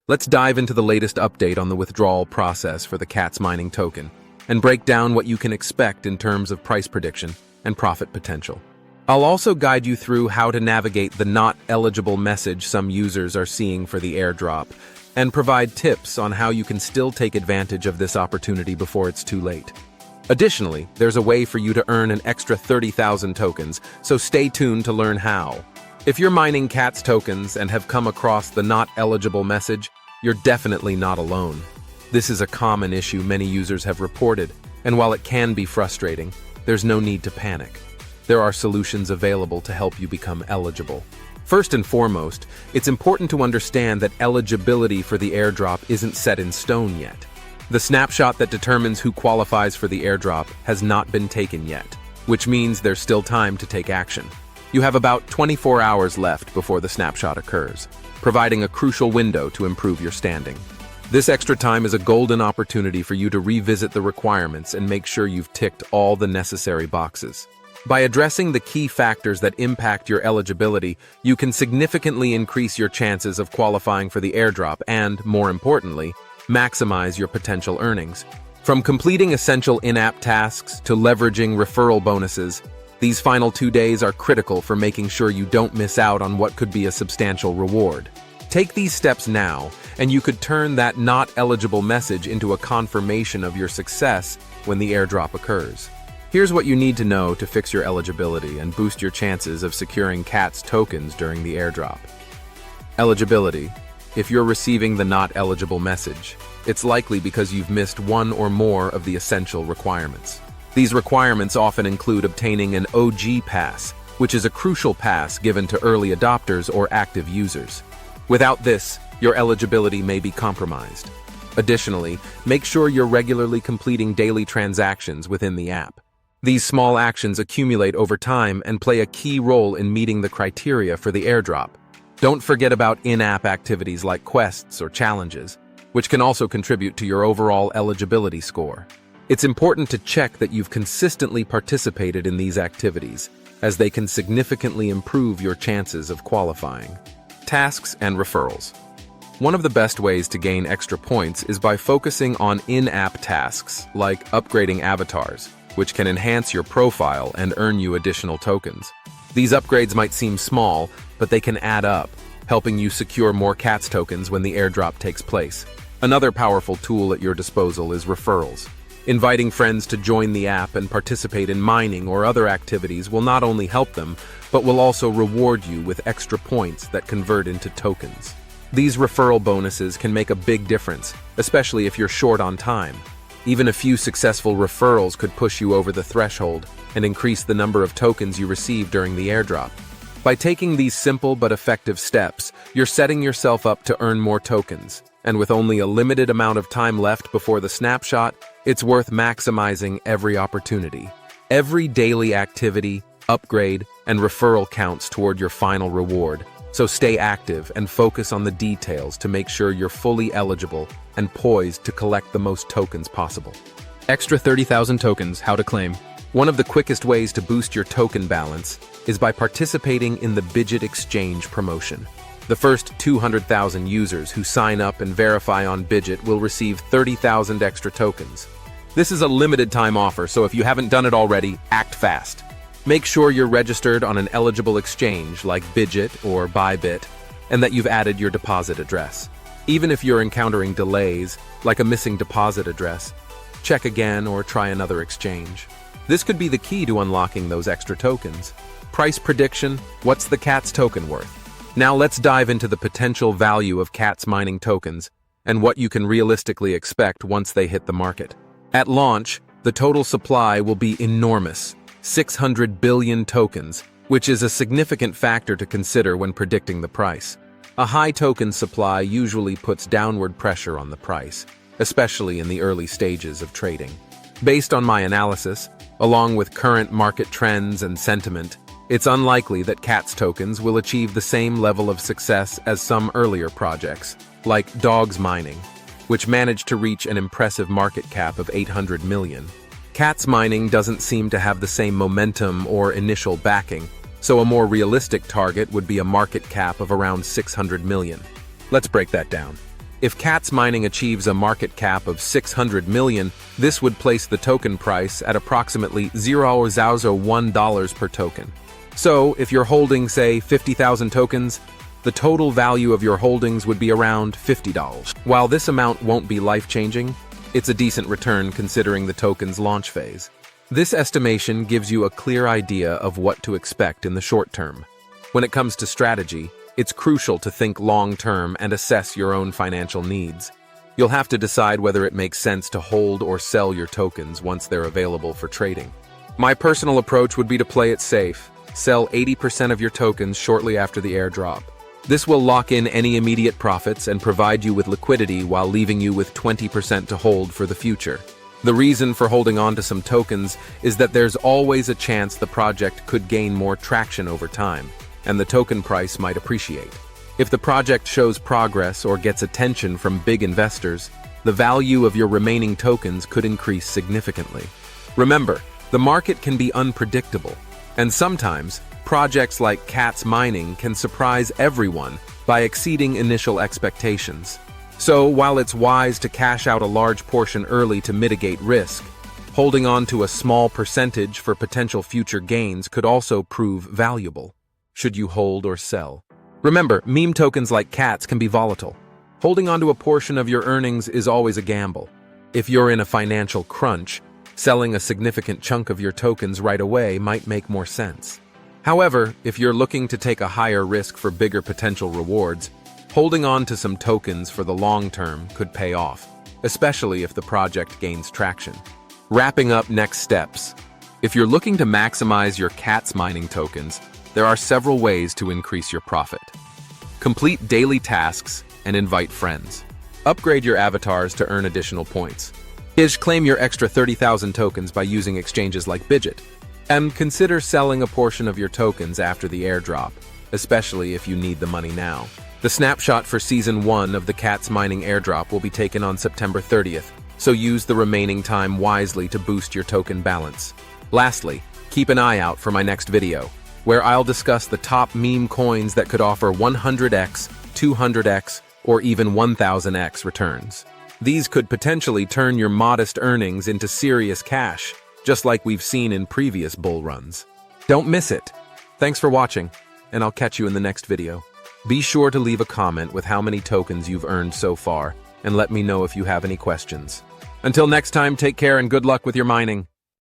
Let's dive into the latest update on the withdrawal process for the CATS mining token and break down what you can expect in terms of price prediction and profit potential. I'll also guide you through how to navigate the not eligible message some users are seeing for the airdrop and provide tips on how you can still take advantage of this opportunity before it's too late. Additionally, there's a way for you to earn an extra 30,000 tokens, so stay tuned to learn how. If you're mining CATS tokens and have come across the not eligible message, you're definitely not alone. This is a common issue many users have reported, and while it can be frustrating, there's no need to panic. There are solutions available to help you become eligible. First and foremost, it's important to understand that eligibility for the airdrop isn't set in stone yet. The snapshot that determines who qualifies for the airdrop has not been taken yet, which means there's still time to take action. You have about 24 hours left before the snapshot occurs, providing a crucial window to improve your standing. This extra time is a golden opportunity for you to revisit the requirements and make sure you've ticked all the necessary boxes. By addressing the key factors that impact your eligibility, you can significantly increase your chances of qualifying for the airdrop and, more importantly, maximize your potential earnings. From completing essential in-app tasks to leveraging referral bonuses, these final 2 days are critical for making sure you don't miss out on what could be a substantial reward. Take these steps now, and you could turn that not eligible message into a confirmation of your success when the airdrop occurs. Here's what you need to know to fix your eligibility and boost your chances of securing CATS tokens during the airdrop. Eligibility. If you're receiving the not eligible message, it's likely because you've missed one or more of the essential requirements. These requirements often include obtaining an OG pass, which is a crucial pass given to early adopters or active users. Without this, your eligibility may be compromised. Additionally, make sure you're regularly completing daily transactions within the app. These small actions accumulate over time and play a key role in meeting the criteria for the airdrop. Don't forget about in-app activities like quests or challenges, which can also contribute to your overall eligibility score. It's important to check that you've consistently participated in these activities, as they can significantly improve your chances of qualifying. Tasks and referrals. One of the best ways to gain extra points is by focusing on in-app tasks like upgrading avatars, which can enhance your profile and earn you additional tokens. These upgrades might seem small, but they can add up, helping you secure more CATS tokens when the airdrop takes place. Another powerful tool at your disposal is referrals. Inviting friends to join the app and participate in mining or other activities will not only help them, but will also reward you with extra points that convert into tokens. These referral bonuses can make a big difference, especially if you're short on time. Even a few successful referrals could push you over the threshold and increase the number of tokens you receive during the airdrop. By taking these simple but effective steps, you're setting yourself up to earn more tokens. And with only a limited amount of time left before the snapshot, it's worth maximizing every opportunity. Every daily activity, upgrade, and referral counts toward your final reward. So stay active and focus on the details to make sure you're fully eligible and poised to collect the most tokens possible. Extra 30,000 tokens, how to claim. One of the quickest ways to boost your token balance is by participating in the Bidget Exchange promotion. The first 200,000 users who sign up and verify on Bidget will receive 30,000 extra tokens. This is a limited time offer, so if you haven't done it already, act fast. Make sure you're registered on an eligible exchange like Bidget or Bybit, and that you've added your deposit address. Even if you're encountering delays, like a missing deposit address, check again or try another exchange. This could be the key to unlocking those extra tokens. Price prediction, what's the CATS token worth? Now let's dive into the potential value of CATS mining tokens and what you can realistically expect once they hit the market. At launch, the total supply will be enormous, 600 billion tokens, which is a significant factor to consider when predicting the price. A high token supply usually puts downward pressure on the price, especially in the early stages of trading. Based on my analysis, along with current market trends and sentiment, it's unlikely that CATS tokens will achieve the same level of success as some earlier projects, like Dogs Mining, which managed to reach an impressive market cap of 800 million. CATS mining doesn't seem to have the same momentum or initial backing, so a more realistic target would be a market cap of around 600 million. Let's break that down. If CATS mining achieves a market cap of 600 million, this would place the token price at approximately $0.01 per token. So, if you're holding, say, 50,000 tokens, the total value of your holdings would be around $50. While this amount won't be life-changing, it's a decent return considering the token's launch phase. This estimation gives you a clear idea of what to expect in the short term. When it comes to strategy, it's crucial to think long-term and assess your own financial needs. You'll have to decide whether it makes sense to hold or sell your tokens once they're available for trading. My personal approach would be to play it safe. Sell 80% of your tokens shortly after the airdrop. This will lock in any immediate profits and provide you with liquidity while leaving you with 20% to hold for the future. The reason for holding on to some tokens is that there's always a chance the project could gain more traction over time, and the token price might appreciate. If the project shows progress or gets attention from big investors, the value of your remaining tokens could increase significantly. Remember, the market can be unpredictable, and sometimes projects like CATS mining can surprise everyone by exceeding initial expectations. So, while it's wise to cash out a large portion early to mitigate risk, holding on to a small percentage for potential future gains could also prove valuable. Should you hold or sell? Remember, meme tokens like CATS can be volatile. Holding onto a portion of your earnings is always a gamble. If you're in a financial crunch, selling a significant chunk of your tokens right away might make more sense. However, if you're looking to take a higher risk for bigger potential rewards, holding on to some tokens for the long term could pay off, especially if the project gains traction. Wrapping up next steps. If you're looking to maximize your CATS mining tokens, there are several ways to increase your profit. Complete daily tasks and invite friends. Upgrade your avatars to earn additional points. Claim your extra 30,000 tokens by using exchanges like Bidget. And consider selling a portion of your tokens after the airdrop, especially if you need the money now. The snapshot for Season 1 of the CATS mining airdrop will be taken on September 30th, so use the remaining time wisely to boost your token balance. Lastly, keep an eye out for my next video, where I'll discuss the top meme coins that could offer 100x, 200x, or even 1000x returns. These could potentially turn your modest earnings into serious cash, just like we've seen in previous bull runs. Don't miss it! Thanks for watching, and I'll catch you in the next video. Be sure to leave a comment with how many tokens you've earned so far, and let me know if you have any questions. Until next time, take care and good luck with your mining.